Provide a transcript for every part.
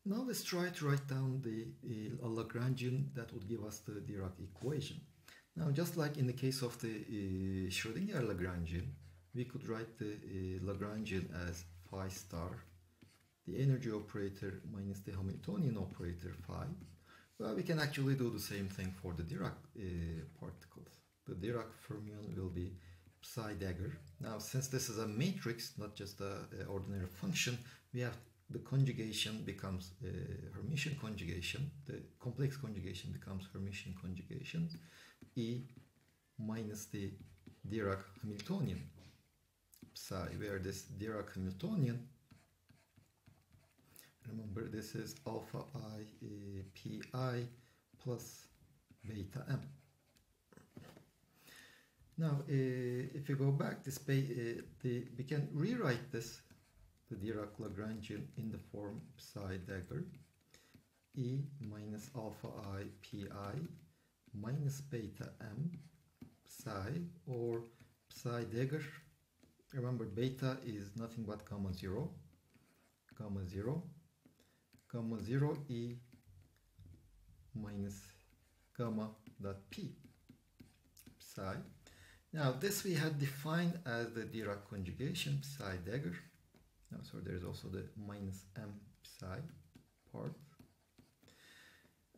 Now let's try to write down the Lagrangian that would give us the Dirac equation. Now, just like in the case of the Schrödinger Lagrangian, we could write the Lagrangian as phi star, the energy operator minus the Hamiltonian operator phi. Well, we can actually do the same thing for the Dirac particles. The Dirac fermion will be psi dagger. Now, since this is a matrix, not just an ordinary function, we have the conjugation becomes Hermitian conjugation. The complex conjugation becomes Hermitian conjugation. E minus the Dirac Hamiltonian psi, where this Dirac Hamiltonian, remember this is alpha I pi plus beta m. Now, if you go back, we can rewrite this, the Dirac Lagrangian, in the form psi dagger, E minus alpha I pi minus beta m psi, or psi dagger. Remember, beta is nothing but gamma 0, gamma 0, gamma 0 E minus gamma dot p psi. Now, this we had defined as the Dirac conjugation psi dagger. Now, so there is also the minus m psi part,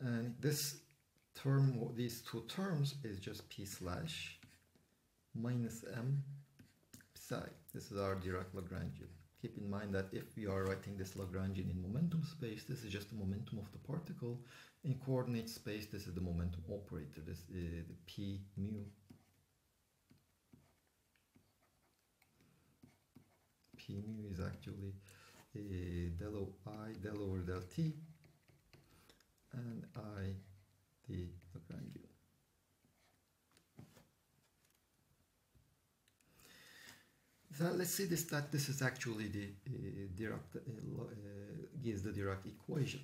and this term, or these two terms, is just p slash minus m psi. This is our Dirac Lagrangian. Keep in mind that if we are writing this Lagrangian in momentum space, this is just the momentum of the particle. In coordinate space, this is the momentum operator. This is the p mu. P mu is actually del I del over del t, and I the Lagrangian. So let's see that this is actually the Dirac gives the Dirac equation.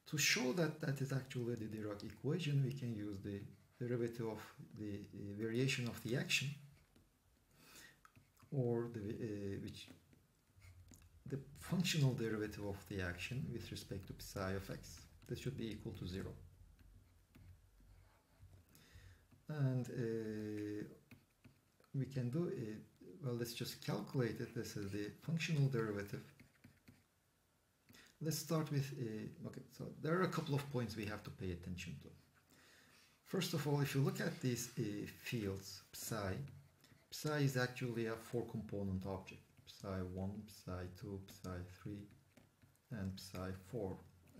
To show that that is actually the Dirac equation, we can use the derivative of the variation of the action, or the functional derivative of the action with respect to psi of x. This should be equal to 0. And we can do it. Well, let's just calculate it. This is the functional derivative. Let's start with okay, so there are a couple of points we have to pay attention to. First of all, if you look at these fields, psi is actually a 4-component object. Psi 1, psi 2, psi 3, and psi 4.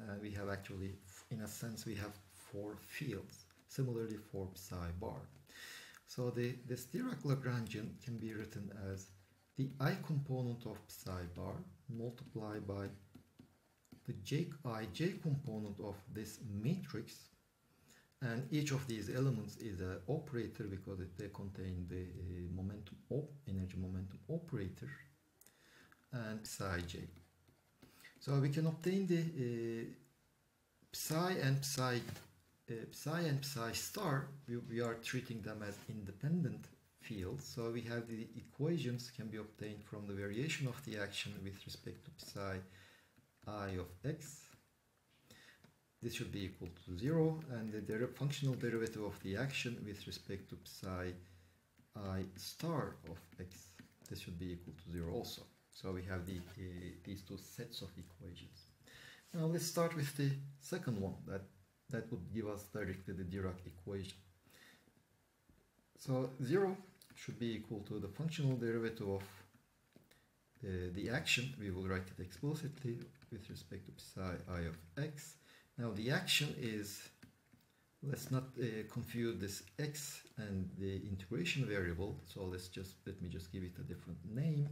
And we have actually, in a sense, we have 4 fields. Similarly for psi bar. So this Dirac Lagrangian can be written as the I component of psi bar multiplied by the ij component of this matrix, and each of these elements is an operator because they contain the energy momentum operator, and psi j. So we can obtain the psi and psi star. We are treating them as independent fields. So we have the equations can be obtained from the variation of the action with respect to psi I of x. This should be equal to 0, and the functional derivative of the action with respect to psi I star of x. This should be equal to 0 also. So we have these two sets of equations. Now let's start with the second one that would give us directly the Dirac equation. So 0 should be equal to the functional derivative of the action. We will write it explicitly with respect to psi I of x. Now the action is, let's not confuse this x and the integration variable. So let me just give it a different name.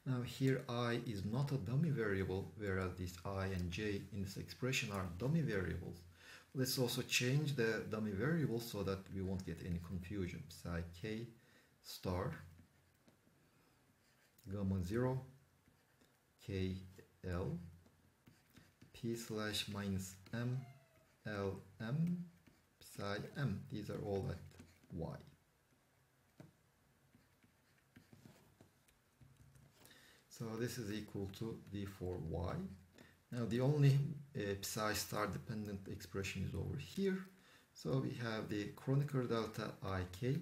Now here I is not a dummy variable, whereas these I and j in this expression are dummy variables. Let's also change the dummy variable so that we won't get any confusion. Psi k star gamma 0 k l p slash minus m l m psi m. These are all at y. So this is equal to d for y. Now the only psi star dependent expression is over here. So we have the Kronecker delta ik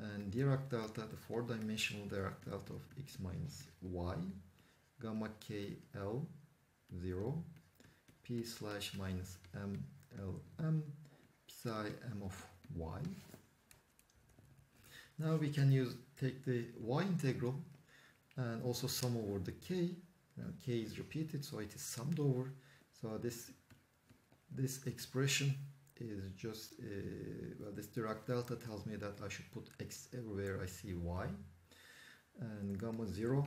and Dirac delta, the four-dimensional Dirac delta of x minus y, gamma k L 0, p slash minus m L m, psi m of y. Now we can take the y integral and also sum over the k. K is repeated, so it is summed over. So this expression is just well, this Dirac delta tells me that I should put x everywhere I see y, and gamma 0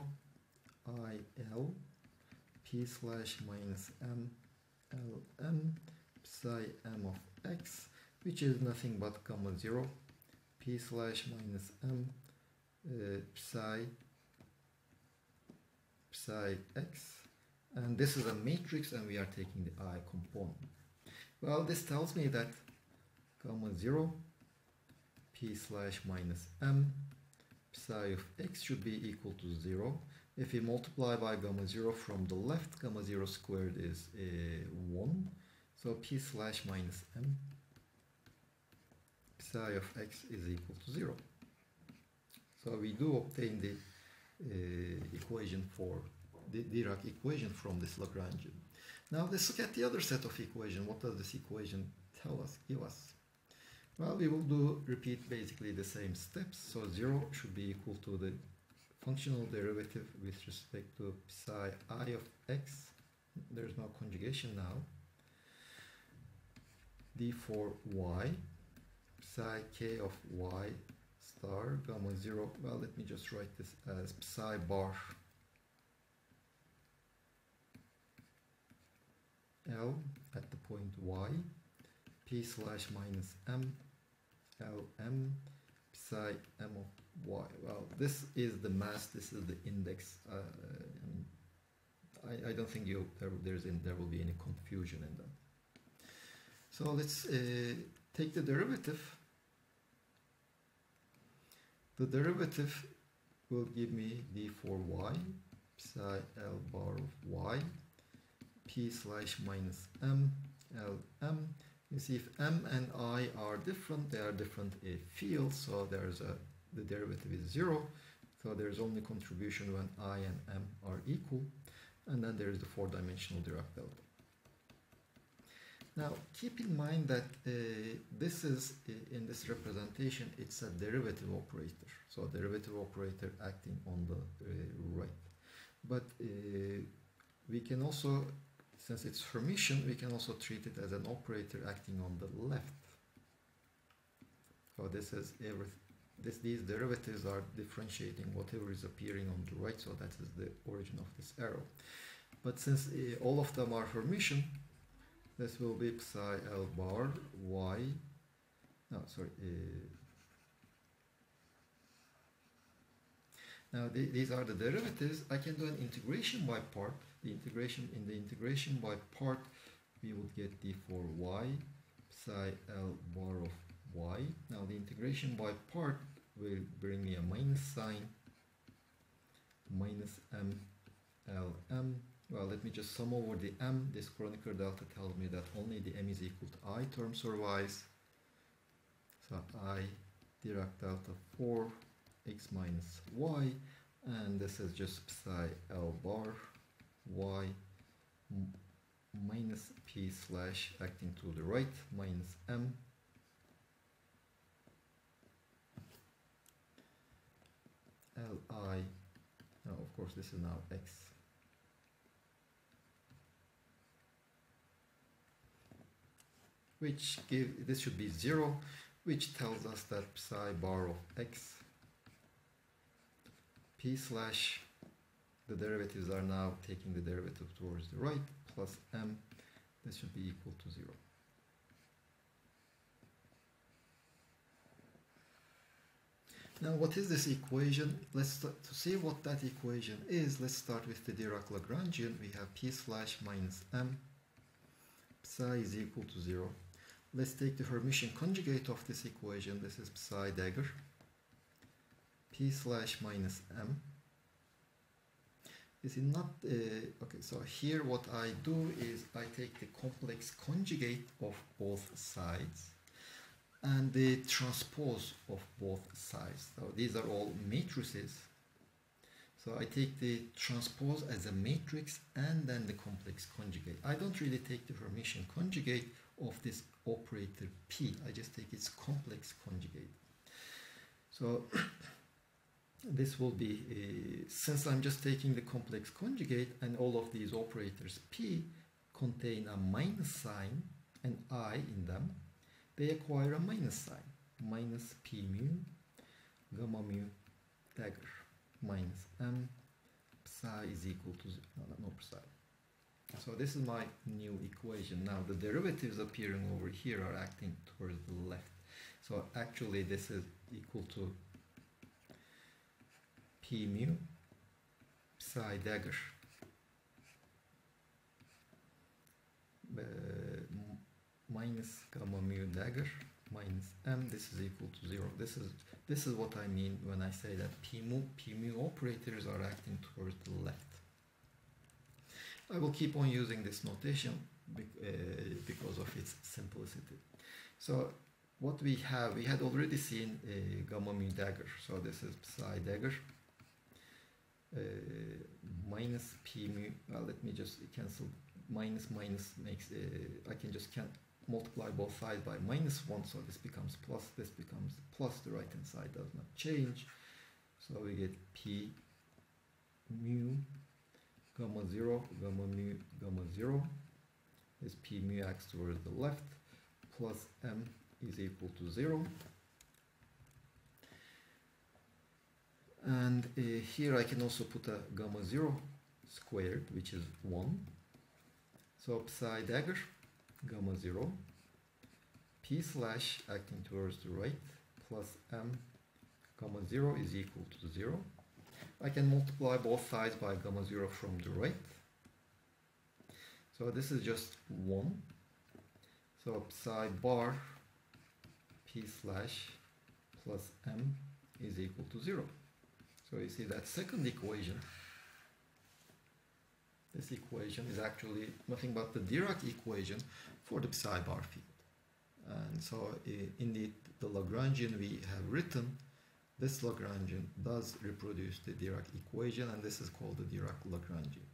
I L p slash minus m L m psi m of x, which is nothing but gamma 0 p slash minus m psi x, and this is a matrix and we are taking the I component. Well, this tells me that gamma 0 p slash minus m psi of x should be equal to 0. If we multiply by gamma 0 from the left, gamma 0 squared is 1. So p slash minus m psi of x is equal to 0. So we do obtain the equation for the Dirac equation from this Lagrangian. Now let's look at the other set of equation. What does this equation tell us, give us? Well, we will repeat basically the same steps. So 0 should be equal to the functional derivative with respect to psi I of x. There's no conjugation now. d for y, psi k of y star, gamma 0. Well, let me just write this as psi bar L at the point y, p slash minus m L m psi m of y. Well, this is the mass, this is the index. I don't think there will be any confusion in that. So let's take the derivative. The derivative will give me d for y, psi L bar of y, p slash minus m L m. You see, if m and I are different, they are different fields, so the derivative is 0. So there's only contribution when I and m are equal, and then there is the four-dimensional Dirac delta. Now keep in mind that this is, in this representation, it's a derivative operator. So derivative operator acting on the right. But we can also, since it's Hermitian, we can also treat it as an operator acting on the left. So this is these derivatives are differentiating whatever is appearing on the right, so that is the origin of this arrow. But since all of them are Hermitian, this will be psi L bar y. No, sorry. Now these are the derivatives. I can do an integration by part. In the integration by part, we would get d for y, psi L bar of y. Now the integration by part will bring me a minus sign, minus m L m. Well, let me just sum over the m. This Kronecker delta tells me that only the m is equal to I term survives. So I Dirac delta for x minus y, and this is just psi L bar y minus p slash acting to the right minus m Li. Now, of course, this is now x. This should be 0, which tells us that psi bar of x, p slash, the derivatives are now taking the derivative towards the right, plus m, this should be equal to 0. Now, what is this equation? To see what that equation is, let's start with the Dirac Lagrangian. We have p slash minus m, psi is equal to 0. Let's take the Hermitian conjugate of this equation. This is psi dagger, p slash minus m Is it not okay? So here what I do is I take the complex conjugate of both sides and the transpose of both sides. So these are all matrices. So I take the transpose as a matrix and then the complex conjugate. I don't really take the Hermitian conjugate of this operator P. I just take its complex conjugate. So this will be, since I'm just taking the complex conjugate and all of these operators P contain a minus sign and I in them, they acquire a minus sign. Minus P mu, gamma mu dagger, minus M, psi is equal to, no psi. So this is my new equation. Now the derivatives appearing over here are acting towards the left. So actually this is equal to P mu psi dagger minus gamma mu dagger minus M. This is equal to 0. This is what I mean when I say that P mu operators are acting towards the left. I will keep on using this notation because of its simplicity. So what we had already seen gamma mu dagger. So this is psi dagger minus P mu. Let me just cancel minus makes I can just multiply both sides by -1, so this becomes plus, this becomes plus, the right hand side does not change, so we get P mu gamma 0 gamma mu gamma 0. This P mu acts towards the left, plus M is equal to 0. And here I can also put a gamma 0 squared, which is 1. So psi dagger gamma 0, P slash acting towards the right, plus M gamma 0 is equal to 0. I can multiply both sides by gamma 0 from the right. So this is just 1. So psi bar P slash plus M is equal to 0. So you see that second equation, this equation is actually nothing but the Dirac equation for the psi bar field. And so in the Lagrangian we have written, this Lagrangian does reproduce the Dirac equation, and this is called the Dirac Lagrangian.